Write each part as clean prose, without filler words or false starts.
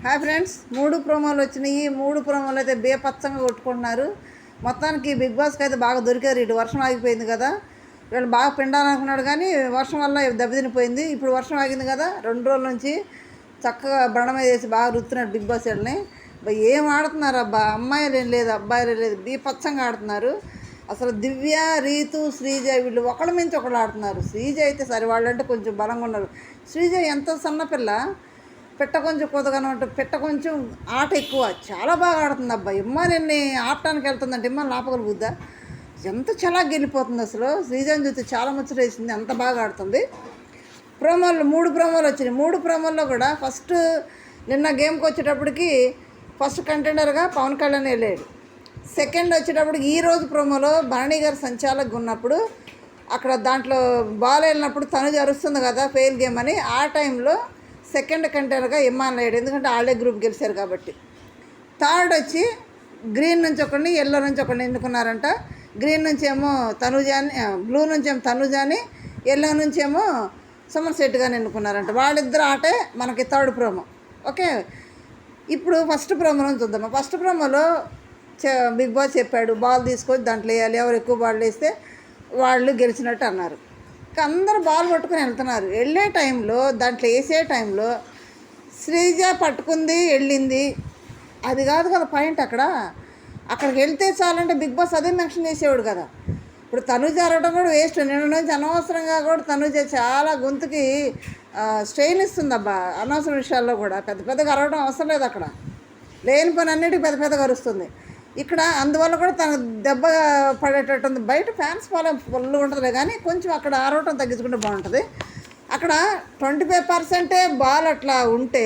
Hi friends, 3 ప్రోమోలు వచ్చినాయి. 3 ప్రోమోలు అయితే బేపచ్చంగా కొట్టుకుంటున్నారు. మొత్తానికి బిగ్ బాస్కి అయితే బాగా దొరికారు. ఇటు వర్షం ఆగిపోయింది కదా, వీళ్ళు బాగా పిండాలనుకున్నాడు కానీ వర్షం వల్ల దెబ్బతినిపోయింది. ఇప్పుడు వర్షం ఆగింది కదా, 2 రోజుల నుంచి చక్కగా బండ మీద వేసి బాగా రుతున్నాడు బిగ్ బాస్ వీళ్ళని. ఏం ఆడుతున్నారు అబ్బా, అమ్మాయిలు ఏం లేదు అబ్బాయిలు లేదు, బీపచ్చంగా ఆడుతున్నారు. అసలు దివ్య, రీతు, శ్రీజ వీళ్ళు ఒకళ్ళ మించి ఒకళ్ళు ఆడుతున్నారు. శ్రీజ అయితే సరే, వాళ్ళంటే కొంచెం బలంగా ఉన్నారు. శ్రీజ ఎంత సన్నపిల్ల, పెట్ట కొంచెం కొద్దిగానే ఉంటుంది, పెట్ట కొంచెం ఆట ఎక్కువ, చాలా బాగా ఆడుతుంది అబ్బాయి. ఇమ్మాని ఆడటానికి వెళ్తుందంటే ఇమ్మాని లోపగలుగుద్దా, ఎంత చలాగా వెళ్ళిపోతుంది. అసలు శ్రీజాని చూస్తే చాలా ముచ్చట వేసింది, అంత బాగా ఆడుతుంది. ప్రోమోలు 3 ప్రోమోలు వచ్చినాయి. 3 ప్రోమోల్లో కూడా ఫస్ట్ నిన్న గేమ్కి వచ్చేటప్పటికి ఫస్ట్ కంటెండర్గా పవన్ కళ్యాణ్ వెళ్ళాడు. సెకండ్ వచ్చేటప్పటికి ఈరోజు ప్రోమోలో భరణి గారు సంచాలకుగా ఉన్నప్పుడు అక్కడ దాంట్లో బాల్ వెళ్ళినప్పుడు తనుజ అరుస్తుంది కదా ఫెయిల్ గేమ్ అని, ఆ టైంలో సెకండ్ కంటెండర్గా ఇమ్మాన్ లేడు, ఎందుకంటే వాళ్ళే గ్రూప్ గెలిచారు కాబట్టి. థర్డ్ వచ్చి గ్రీన్ నుంచి ఒకరిని, ఎల్లో నుంచి ఒకరిని ఎన్నుకున్నారంట. గ్రీన్ నుంచి ఏమో తనుజాని, బ్లూ నుంచి ఏమో తనుజాని, ఎల్లో నుంచి ఏమో సుమన్ శెట్టిగాని ఎన్నుకున్నారంట. వాళ్ళిద్దరు ఆటే మనకి థర్డ్ ప్రోమో. ఓకే, ఇప్పుడు ఫస్ట్ ప్రోమోలో చూద్దాం. ఫస్ట్ ప్రోమోలో బిగ్ బాస్ చెప్పాడు, బాల్ తీసుకొని దాంట్లో వేయాలి, ఎవరు ఎక్కువ బాల్ వేస్తే వాళ్ళు గెలిచినట్టు అన్నారు. అందరూ బాల్ పట్టుకుని వెళ్తున్నారు. వెళ్ళే టైంలో, దాంట్లో వేసే టైంలో శ్రీజ పట్టుకుంది, వెళ్ళింది. అది కాదు కదా పాయింట్. అక్కడికి వెళ్తే చాలంటే బిగ్ బాస్ అదే మెన్షన్ చేసేవాడు కదా. ఇప్పుడు తనుజ అరవడం కూడా వేస్ట్. నిన్న నుంచి అనవసరంగా కూడా తనుజ చాలా గొంతుకి స్ట్రెయిన్ ఇస్తుంది అబ్బా, అనవసర విషయాల్లో కూడా. పెద్ద పెద్దగా అరవడం అవసరం లేదు, అక్కడ లేని పని అన్నిటికీ పెద్ద పెద్దగా అరుస్తుంది. ఇక్కడ అందువల్ల కూడా తనకు దెబ్బ పడేటట్టు ఉంది. బయట ఫ్యాన్స్ ఫుల్ ఉంటుంది కానీ కొంచెం అక్కడ ఆరవటం తగ్గించుకుంటే బాగుంటుంది. అక్కడ 25% బాల్ అట్లా ఉంటే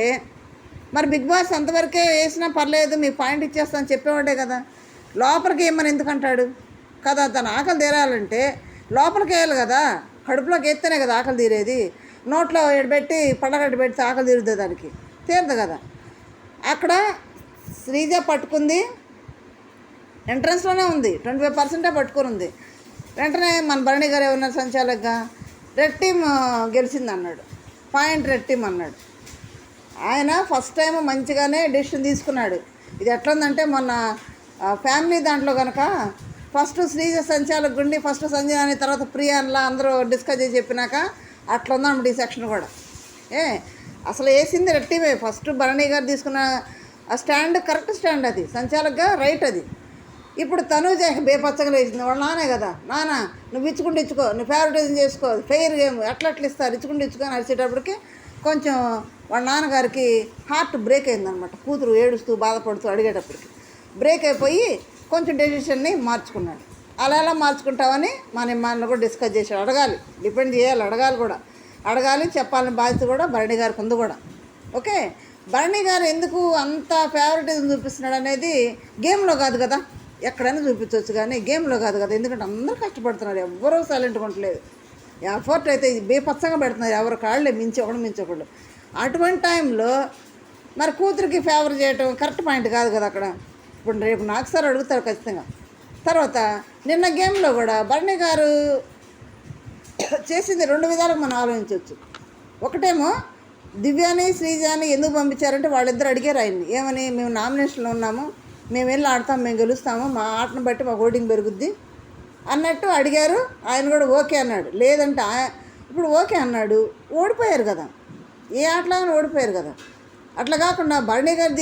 మరి బిగ్ బాస్ అంతవరకే వేసినా పర్లేదు, మీ పాయింట్ ఇచ్చేస్తాను చెప్పేవాడే కదా. లోపలికి ఏమని ఎందుకంటాడు కదా, తన ఆకలి తీరాలంటే లోపలికి వేయాలి కదా, కడుపులోకి ఎత్తేనే కదా ఆకలి తీరేది. నోట్లో ఎడబెట్టి పళ్ళగడ్డ పెడితే ఆకలి తీరుతుంది, దానికి తీరదు కదా. అక్కడ శ్రీజ పట్టుకుంది, ఎంట్రన్స్లోనే ఉంది, 25% పట్టుకుని ఉంది. వెంటనే మన భరణి గారు ఏమన్నారు సంచాలకుగా, రెడ్ టీమ్ గెలిచింది అన్నాడు, పాయింట్ రెడ్ టీమ్ అన్నాడు. ఆయన ఫస్ట్ టైం మంచిగానే డెసిషన్ తీసుకున్నాడు. ఇది ఎట్లా ఉందంటే మొన్న ఫ్యామిలీ దాంట్లో కనుక ఫస్ట్ శ్రీజ సంచాలక గుండి, ఫస్ట్ సంజయ్ తర్వాత ప్రియాన్లా అందరూ డిస్కస్ చేసి చెప్పినాక అట్లా ఉందన్నమాట ఈ సెక్షన్ కూడా. అసలు వేసింది రెడ్ టీమే. ఫస్ట్ భరణి గారు తీసుకున్న ఆ స్టాండ్ కరెక్ట్ స్టాండ్, అది సంచాలకుగా రైట్ అది. ఇప్పుడు తనుజ బేపచ్చగా వేసింది. వాళ్ళ నానే కదా, నాన్న నువ్వు ఇచ్చుకుంటూ ఇచ్చుకో, నువ్వు ఫేవరెటిజం చేసుకో, ఫెయిర్ గేమ్ ఎట్లా ఇస్తారు, ఇచ్చుకుంటూ ఇచ్చుకొని అరిచేటప్పటికి కొంచెం వాళ్ళ నాన్నగారికి హార్ట్ బ్రేక్ అయిందనమాట. కూతురు ఏడుస్తూ బాధపడుతూ అడిగేటప్పటికి బ్రేక్ అయిపోయి కొంచెం డెసిషన్ని మార్చుకున్నాడు. అలా ఎలా మార్చుకుంటామని మనల్ని కూడా డిస్కస్ చేశాడు. అడగాలి, డిపెండ్ చేయాలి, అడగాలి చెప్పాలని బాధ్యత కూడా భరణి గారికి ఉంది కూడా. ఓకే, భరణి గారు ఎందుకు అంత ఫేవరెటిజం చూపిస్తున్నాడు అనేది గేమ్లో కాదు కదా, ఎక్కడైనా చూపించవచ్చు కానీ గేమ్లో కాదు కదా. ఎందుకంటే అందరూ కష్టపడుతున్నారు, ఎవరూ సైలెంట్గా ఉండలేదు. ఎఫర్ట్ అయితే బేపచ్చంగా పెడుతున్నారు, ఎవరు కాళ్ళే మించకూడదు. అటువంటి టైంలో మరి కూతురికి ఫేవర్ చేయటం కరెక్ట్ పాయింట్ కాదు కదా అక్కడ. ఇప్పుడు రేపు నాకు సార్ అడుగుతారు ఖచ్చితంగా. తర్వాత నిన్న గేమ్లో కూడా భరణి గారు చేసింది 2 విధాలుగా మనం ఆలోచించవచ్చు. ఒకటేమో దివ్యాని, శ్రీజాని ఎందుకు పంపించారంటే వాళ్ళిద్దరు అడిగారు ఆయన్ని, ఏమని, మేము నామినేషన్లో ఉన్నాము, మేము వెళ్ళి ఆడతాం, మేము గెలుస్తాము, మా ఆటను బట్టి మా ఓటింగ్ పెరుగుద్ది అన్నట్టు అడిగారు. ఆయన కూడా ఓకే అన్నాడు. లేదంటే ఇప్పుడు ఓకే అన్నాడు, ఓడిపోయారు కదా, ఏ ఆటలో ఓడిపోయారు కదా. అట్లా కాకుండా భరణి గారు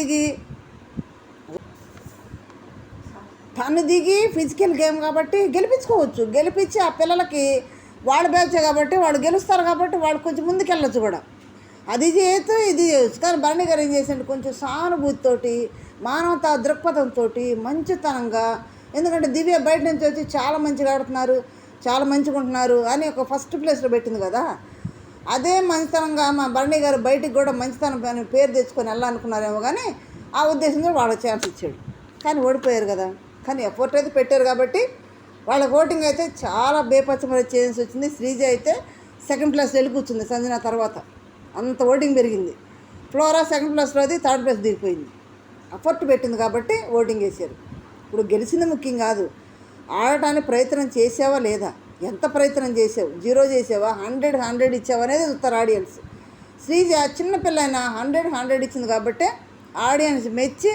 తను దిగి ఫిజికల్ గేమ్ కాబట్టి గెలిపించుకోవచ్చు, గెలిపించి ఆ పిల్లలకి వాళ్ళ బ్యాచ్ కాబట్టి వాళ్ళు గెలుస్తారు కాబట్టి వాళ్ళు కొంచెం ముందుకెళ్ళచ్చు కూడా. అది చేయొచ్చు, ఇది చేయొచ్చు. కానీ భరణి గారు ఏం చేసిండు, కొంచెం సానుభూతితోటి, మానవతా దృక్పథంతో, మంచితనంగా, ఎందుకంటే దివ్య బయట నుంచి వచ్చి చాలా మంచిగా ఆడుతున్నారు, చాలా మంచిగా ఉంటున్నారు అని ఒక ఫస్ట్ ప్లేస్లో పెట్టింది కదా. అదే మంచితనంగా మా భరణి గారు బయటికి కూడా మంచితనం పేరు తెచ్చుకొని వెళ్ళాలనుకున్నారేమో, కానీ ఆ ఉద్దేశంతో వాళ్ళకి ఛాన్స్ ఇచ్చాడు. కానీ ఓడిపోయారు కదా. కానీ ఎఫర్ట్ అయితే పెట్టారు కాబట్టి వాళ్ళ ఓటింగ్ అయితే చాలా బేపచ్చమని చేయాల్సి వచ్చింది. శ్రీజ అయితే సెకండ్ ప్లేస్ వెళ్ళి కూర్చుంది సంజన తర్వాత, అంత ఓటింగ్ పెరిగింది. ఫ్లోరా సెకండ్ ప్లేస్లో అది థర్డ్ ప్లేస్ దిగిపోయింది. ఎఫర్ట్ పెట్టింది కాబట్టి ఓటింగ్ వేశారు. ఇప్పుడు గెలిచింది ముఖ్యం కాదు, ఆడటానికి ప్రయత్నం చేసావా లేదా, ఎంత ప్రయత్నం చేసావు, 0 చేసావా, 100 ఇచ్చావా అనేది చూస్తారు ఆడియన్స్. శ్రీజ చిన్నపిల్లైనా 100 ఇచ్చింది కాబట్టి ఆడియన్స్ మెచ్చి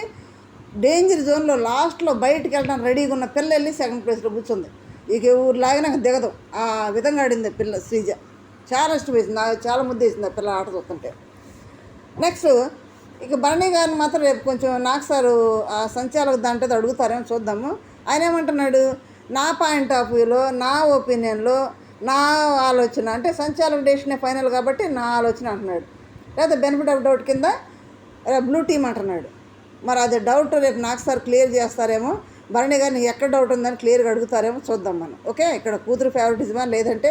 డేంజర్ జోన్లో లాస్ట్లో బయటికి వెళ్ళడానికి రెడీగా ఉన్న పిల్ల వెళ్ళి సెకండ్ ప్లేస్లో కూర్చుంది. ఇక ఊరిలాగా నాకు దిగదు ఆ విధంగా ఆడింది పిల్ల శ్రీజ. చాలా ఇష్టమేసింది, నాకు చాలా ముద్దేసింది ఆ పిల్ల ఆట చూస్తుంటే. నెక్స్ట్ ఇక భరణి గారిని మాత్రం రేపు కొంచెం నాకు సారు ఆ సంచాలక దాంట్లో అడుగుతారేమో చూద్దాము. ఆయన ఏమంటున్నాడు, నా పాయింట్ ఆఫ్ వ్యూలో, నా ఒపీనియన్లో, నా ఆలోచన, అంటే సంచాలక డెసిషనే ఫైనల్ కాబట్టి నా ఆలోచన అంటున్నాడు. లేదా బెనిఫిట్ ఆఫ్ డౌట్ కింద బ్లూ టీమ్ అంటున్నాడు. మరి అది డౌట్ రేపు నాకు సార్ క్లియర్ చేస్తారేమో. భరణి గారిని ఎక్కడ డౌట్ ఉందని క్లియర్గా అడుగుతారేమో చూద్దాం మనం. ఓకే, ఇక్కడ కూతురు ఫేవరెటిజమా లేదంటే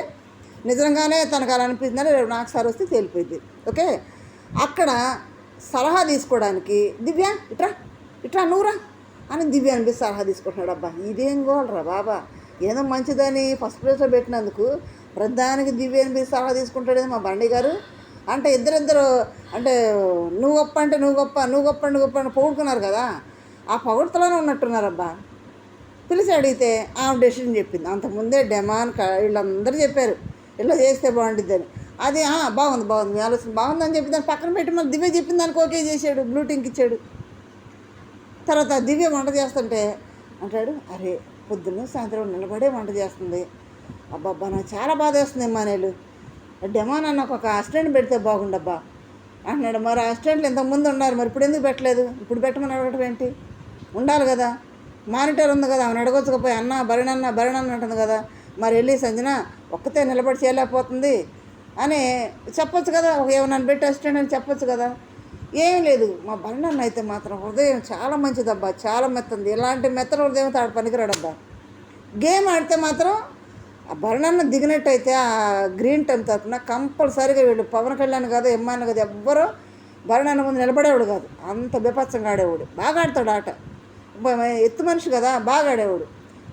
నిజంగానే తనకు అలా అనిపిస్తుందని రేపు నాకు సార్ వస్తే తేలిపోయింది. ఓకే, అక్కడ సలహా తీసుకోవడానికి దివ్య ఇట్రా నువ్వురా అని దివ్య అనిపిస్తే సలహా తీసుకుంటున్నాడు. అబ్బా ఇదేం గోలరా బాబా, ఏదో మంచిదని ఫస్ట్ ప్లేస్లో పెట్టినందుకు ప్రధానికి దివ్య అనిపిస్తే సలహా తీసుకుంటాడు మా బండి గారు. అంటే ఇద్దరిద్దరు అంటే నువ్వు గొప్ప అంటే నువ్వు గొప్ప, నువ్వు గొప్ప అంటే గొప్ప అని పొగుడుకున్నారు కదా, ఆ పొగుడుతలోనే ఉన్నట్టున్నారబ్బా. పిలిచి అడిగితే ఆమె డెసిషన్ చెప్పింది. అంతకుముందే డెమాన్ వీళ్ళందరూ చెప్పారు ఇలా చేస్తే బాగుంటుందని. అది బాగుంది మీ ఆలోచన బాగుందని చెప్పి దాన్ని పక్కన పెట్టి మళ్ళీ దివ్య చెప్పిన దానికి ఓకే చేశాడు, బ్లూ టింక్ ఇచ్చాడు. తర్వాత దివ్య వంట చేస్తుంటే అంటాడు, అరే పొద్దున్న సాయంత్రం నిలబడే వంట చేస్తుంది, అబ్బాబ్బా నాకు చాలా బాధ వేస్తుంది మానేలు, డెమాన్ అన్న ఒక అసిస్టెంట్ పెడితే బాగుండబ్బా అంటున్నాడు. మరి అసిస్టెంట్లు ఇంతకుముందు ఉన్నారు, మరి ఇప్పుడు ఎందుకు పెట్టలేదు? ఇప్పుడు పెట్టమని అడగటం ఏంటి? ఉండాలి కదా, మానిటర్ ఉంది కదా, ఆమెను అడగొచ్చకపోయి అన్న భరణన్న అంటుంది కదా, మరి వెళ్ళి సంజన ఒక్కతే నిలబడి చేయలేకపోతుంది అని చెప్పొచ్చు కదా, ఏమన్నా పెట్టి అసిస్టెంట్ అని చెప్పొచ్చు కదా. ఏం లేదు, మా భరణన్న అయితే మాత్రం హృదయం చాలా మంచిదబ్బా, చాలా మెత్తంది, ఇలాంటి మెత్తన హృదయం ఆడ పనికిరాడబ్బా. గేమ్ ఆడితే మాత్రం ఆ భరణన్న దిగినట్టయితే ఆ గ్రీన్ టైం తరఫున కంపల్సరీగా వీళ్ళు పవన్ కళ్యాణ్ కాదు, ఎమ్మాన్ కాదు, ఎవ్వరూ భరణన్న ముందు నిలబడేవాడు కాదు. అంత బీభత్సంగా ఆడేవాడు, బాగా ఆడతాడు ఆట, ఎత్తు మనిషి కదా, బాగా ఆడేవాడు.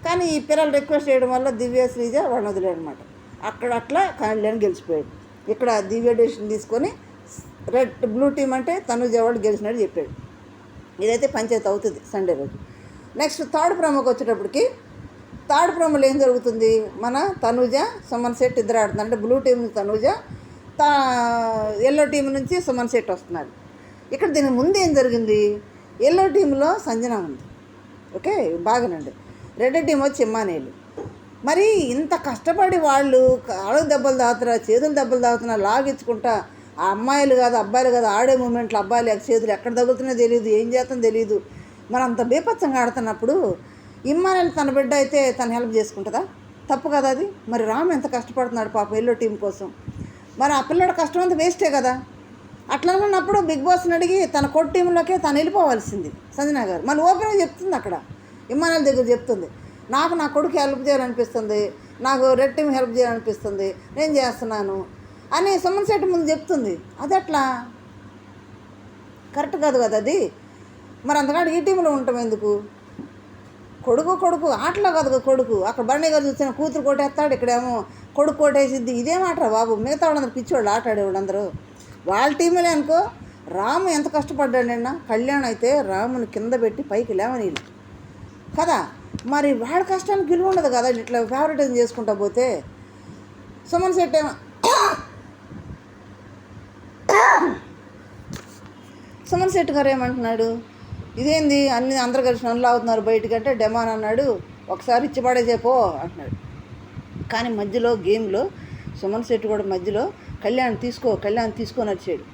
కానీ ఈ పిల్లలు రిక్వెస్ట్ చేయడం వల్ల దివ్య శ్రీజ వాళ్ళని వదిలేడు అనమాట. అక్కడ అట్లా కళ్యాణ్ గెలిచిపోయాడు. ఇక్కడ దివ్య డెసిషన్ తీసుకొని బ్లూ టీమ్ అంటే తనుజ వాళ్ళు గెలిచినట్టు చెప్పాడు. ఇదైతే పంచాయతీ అవుతుంది సండే రోజు. నెక్స్ట్ థర్డ్ ప్రోమోకి వచ్చేటప్పటికి థర్డ్ ప్రోమోలో ఏం జరుగుతుంది, మన తనుజ సుమన్ శెట్టి ఇద్దరు ఆడుతున్నారు. అంటే blue team Tanuja, yellow team నుంచి సుమన్ శెట్టి వస్తున్నారు. ఇక్కడ దీనికి ముందు ఏం జరిగింది, ఎల్లో టీంలో సంజన ఉంది. ఓకే బాగానండి. రెడ్ టీం వచ్చి ఇమ్మానేలు. మరి ఇంత కష్టపడి వాళ్ళు కాళ్ళకు దెబ్బలు తాగుతున్నా, చేతులు దెబ్బలు తాగుతున్నా, లాగించుకుంటా, ఆ అమ్మాయిలు కాదు అబ్బాయిలు కాదు ఆడే మూమెంట్లు అబ్బాయిలు చేతులు ఎక్కడ తగులుతున్నాయో తెలియదు, ఏం చేస్తుందో తెలియదు. మరి అంత బీపత్సంగా ఆడుతున్నప్పుడు ఇమ్మానేలు తన బిడ్డ అయితే తను హెల్ప్ చేసుకుంటుందా? తప్పు కదా అది. మరి రామ్ ఎంత కష్టపడుతున్నాడు పాపం ఎల్లో టీం కోసం, మరి ఆ పిల్లడు కష్టం అంతా వేస్టే కదా. అట్లా అనుకున్నప్పుడు బిగ్ బాస్ని అడిగి తన కొట్టు టీంలోకే తను వెళ్ళిపోవాల్సింది సంజన గారు. మళ్ళీ ఓపెన్గా చెప్తుంది, అక్కడ ఇమ్మానేల్ దగ్గర చెప్తుంది, నాకు నా కొడుకు హెల్ప్ చేయాలనిపిస్తుంది, నాకు రెడ్ టీం హెల్ప్ చేయాలనిపిస్తుంది, నేను చేస్తున్నాను అని సుమన్ శెట్టి ముందు చెప్తుంది. అది అట్లా కరెక్ట్ కాదు కదా అది. మరి అంతకాడు ఈ టీంలో ఉంటాం ఎందుకు? కొడుకు ఆటలో కాదు కొడుకు. అక్కడ భరణి గారు చూసిన కూతురు కొట్టేస్తాడు, ఇక్కడేమో కొడుకు కొట్టేసిద్ది. ఇదేమాటరా బాబు, మిగతా వాళ్ళందరూ పిచ్చివాళ్ళు ఆట ఆడేవాళ్ళు అందరూ వాళ్ళ టీంలే అనుకో. రాము ఎంత కష్టపడ్డాడు నిన్న. కళ్యాణ్ అయితే రాముని కింద పెట్టి పైకి లేవని కదా, మరి వాడి కష్టానికి విలువ ఉండదు కదా ఇట్లా ఫేవరెటిజం చేసుకుంటా పోతే. సుమన్ శెట్టి సుమన్ శెట్టి గారు ఏమంటున్నాడు, ఇదేంది అన్ని అందరు కలిసి నన్ను అవుతున్నారు బయటికంటే డెమాన్ అన్నాడు, ఒకసారి ఇచ్చి పడేసేపో అంటున్నాడు. కానీ మధ్యలో గేమ్లో సుమన్ శెట్టి కూడా మధ్యలో కళ్యాణ్ తీసుకొని వచ్చాడు.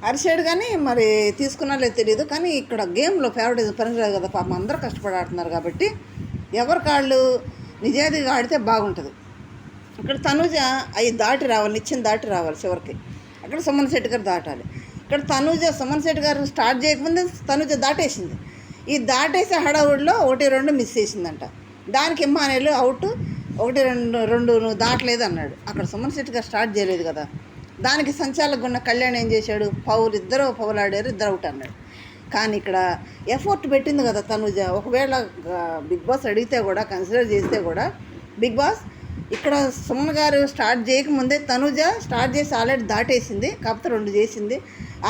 అరిసాడు కానీ మరి తీసుకున్నారో తెలియదు. కానీ ఇక్కడ గేమ్లో ఫేవరెట్ పనికిరాదు కదా పాపం, అందరూ కష్టపడి ఆడుతున్నారు కాబట్టి ఎవరి కాళ్ళు నిజాయితీగా ఆడితే బాగుంటుంది. ఇక్కడ తనుజ అవి దాటి రావాలి, నిత్యం దాటి రావాలి చివరికి. అక్కడ సుమన్ శెట్టి గారు దాటాలి. ఇక్కడ సుమన్ శెట్టి గారు స్టార్ట్ చేయకముందే తనుజ దాటేసింది. ఈ దాటేసే హడావుడిలో 1-2 మిస్ చేసిందంట. దానికి ఇమ్మానేలు అవుట్, 1-2 నువ్వు దాటలేదు అన్నాడు. అక్కడ సుమన్ శెట్టి గారు స్టార్ట్ చేయలేదు కదా. దానికి సంచాలకుగా ఉన్న కళ్యాణ్ ఏం చేశాడు, ఇద్దరు ఆడారు, ఇద్దరు అవుట్ అన్నాడు. కానీ ఇక్కడ ఎఫర్ట్ పెట్టింది కదా తనుజ. ఒకవేళ బిగ్ బాస్ అడిగితే కూడా, కన్సిడర్ చేస్తే కూడా బిగ్ బాస్ ఇక్కడ సుమన్ గారు స్టార్ట్ చేయకముందే తనుజ స్టార్ట్ చేసి ఆల్రెడీ దాటేసింది, కాకపోతే 2 చేసింది,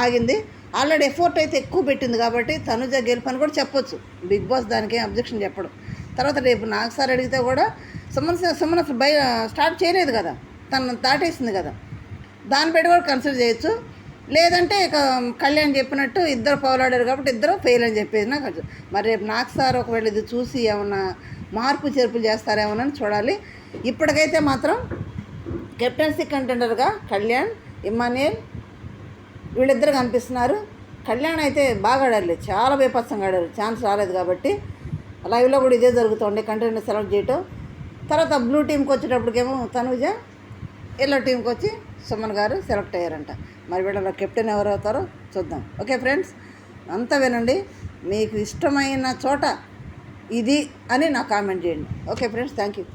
ఆగింది. ఆల్రెడీ ఎఫోర్ట్ అయితే ఎక్కువ పెట్టింది కాబట్టి తనుజ గెలుపని కూడా చెప్పొచ్చు. బిగ్ బాస్ దానికి ఏం అబ్జెక్షన్ చెప్పడం. తర్వాత రేపు నాగ్ సార్ అడిగితే కూడా సుమన్ అసలు స్టార్ట్ చేయలేదు కదా, తను దాటేసింది కదా, దాన్ని పెట్టి కూడా కన్సిడర్ చేయొచ్చు. లేదంటే ఇక కళ్యాణ్ చెప్పినట్టు ఇద్దరు పోలాడారు కాబట్టి ఇద్దరు ఫెయిల్ అని చెప్పేది నాకు. మరి రేపు నాగ్ సార్ ఒకవేళ ఇది చూసి ఏమన్నా మార్పు చేర్పులు చేస్తారేమోనని చూడాలి. ఇప్పటికైతే మాత్రం కెప్టెన్సీ కంటెండర్గా కళ్యాణ్, ఇమ్మాన్యుయల్ వీళ్ళిద్దరు కనిపిస్తున్నారు. కళ్యాణ్ అయితే బాగా ఆడారు, చాలా బేపత్సంగా ఆడారు, ఛాన్స్ రాలేదు కాబట్టి. లైవ్లో కూడా ఇదే జరుగుతుంది, కంటెండర్ సెలెక్ట్ చేయటం. తర్వాత బ్లూ టీంకి వచ్చేటప్పటికేమో తనుజ, ఎల్లో టీంకి వచ్చి సుమన్ గారు సెలెక్ట్ అయ్యారంట. మరి వీళ్ళలో కెప్టెన్ ఎవరు అవుతారో చూద్దాం. ఓకే ఫ్రెండ్స్, అంతా వినండి, మీకు ఇష్టమైన చోట ఇది అని నాకు కామెంట్ చేయండి. Okay friends, thank you.